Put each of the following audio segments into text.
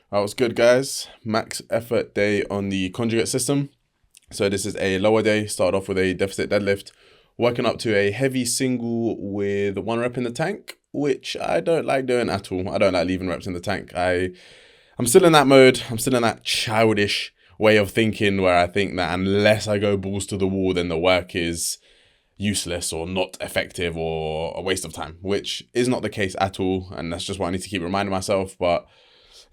What's good, guys? Max effort day on the conjugate system. So this is a lower day. Start off with a deficit deadlift, working up to a heavy single with 1 rep in the tank, which I don't like doing at all. I don't like leaving reps in the tank. I'm still in that mode. I'm still in that childish way of thinking where I think that unless I go balls to the wall, then the work is useless or not effective or a waste of time, which is not the case at all. And that's just what I need to keep reminding myself. But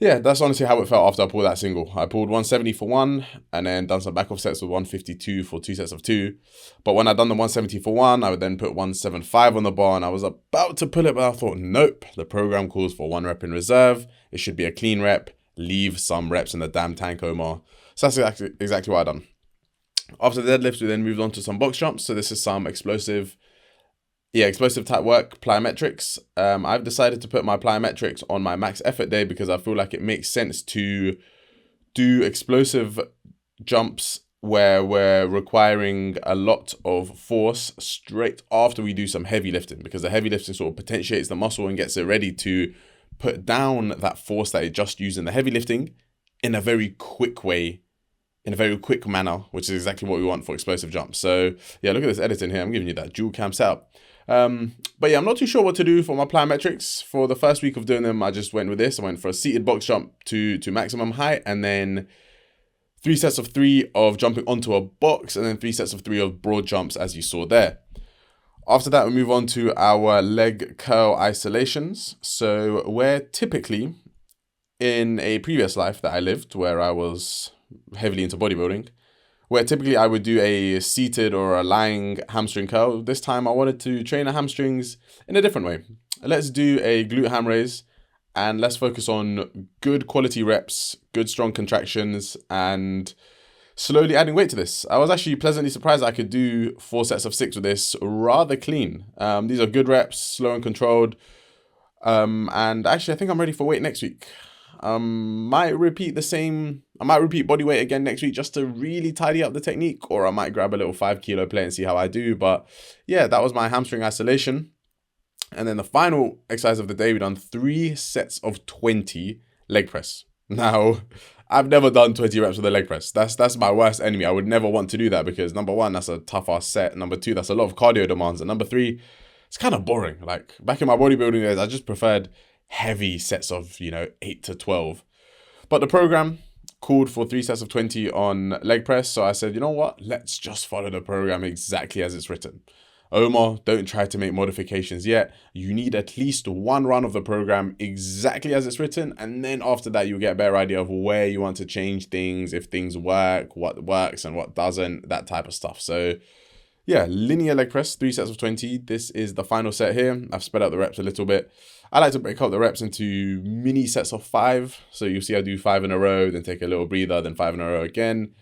yeah, that's honestly how it felt after I pulled that single. I pulled 170 for one and then done some back off sets with 152 for 2 sets of 2. But when I'd done the 170 for one, I would then put 175 on the bar and I was about to pull it, but I thought, nope, the program calls for 1 rep in reserve. It should be a clean rep. Leave some reps in the damn tank, Omar. So that's exactly what I done. After the deadlift, we then moved on to some box jumps. So this is some explosive type work, plyometrics. I've decided to put my plyometrics on my max effort day because I feel like it makes sense to do explosive jumps where we're requiring a lot of force straight after we do some heavy lifting, because the heavy lifting sort of potentiates the muscle and gets it ready to put down that force that it just used in the heavy lifting in a very quick way, in a very quick manner, which is exactly what we want for explosive jumps. So yeah, look at this editing here. I'm giving you that dual cam setup. But yeah, I'm not too sure what to do for my plyometrics. For the first week of doing them, I just went with this. I went for a seated box jump to maximum height, and then 3 sets of 3 of jumping onto a box, and then 3 sets of 3 of broad jumps, as you saw there. After that, we move on to our leg curl isolations. So where typically in a previous life that I lived, where I was heavily into bodybuilding, where typically I would do a seated or a lying hamstring curl, this time I wanted to train the hamstrings in a different way. Let's do a glute ham raise and let's focus on good quality reps, good strong contractions, and slowly adding weight to this. I was actually pleasantly surprised I could do 4 sets of 6 with this rather clean. These are good reps, slow and controlled. And actually I think I'm ready for weight next week. Might repeat body weight again next week just to really tidy up the technique, or I might grab a little 5 kilo plate and see how I do. But yeah, that was my hamstring isolation. And then the final exercise of the day, we done 3 sets of 20 leg press. Now, I've never done 20 reps with a leg press. That's my worst enemy. I would never want to do that because number 1, that's a tough ass set. Number 2, that's a lot of cardio demands. And number 3, it's kind of boring. Like back in my bodybuilding days, I just preferred heavy sets of 8 to 12, but the program called for 3 sets of 20 on leg press, so I said, you know what, let's just follow the program exactly as it's written. Omar, don't try to make modifications yet. You need at least 1 run of the program exactly as it's written, and then after that you'll get a better idea of where you want to change things, if things work, what works and what doesn't, that type of stuff. So yeah, linear leg press, 3 sets of 20. This is the final set here. I've spread out the reps a little bit. I like to break up the reps into mini sets of 5. So you'll see I do 5 in a row, then take a little breather, then 5 in a row again.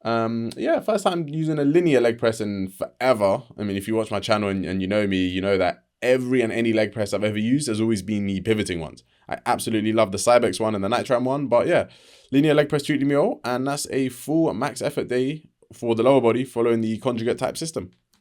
Yeah, first time using a linear leg press in forever. I mean, if you watch my channel and you know me, you know that every and any leg press I've ever used has always been the pivoting ones. I absolutely love the Cybex one and the Nitram one, but yeah, linear leg press treated me all, and that's a full max effort day for the lower body following the conjugate type system.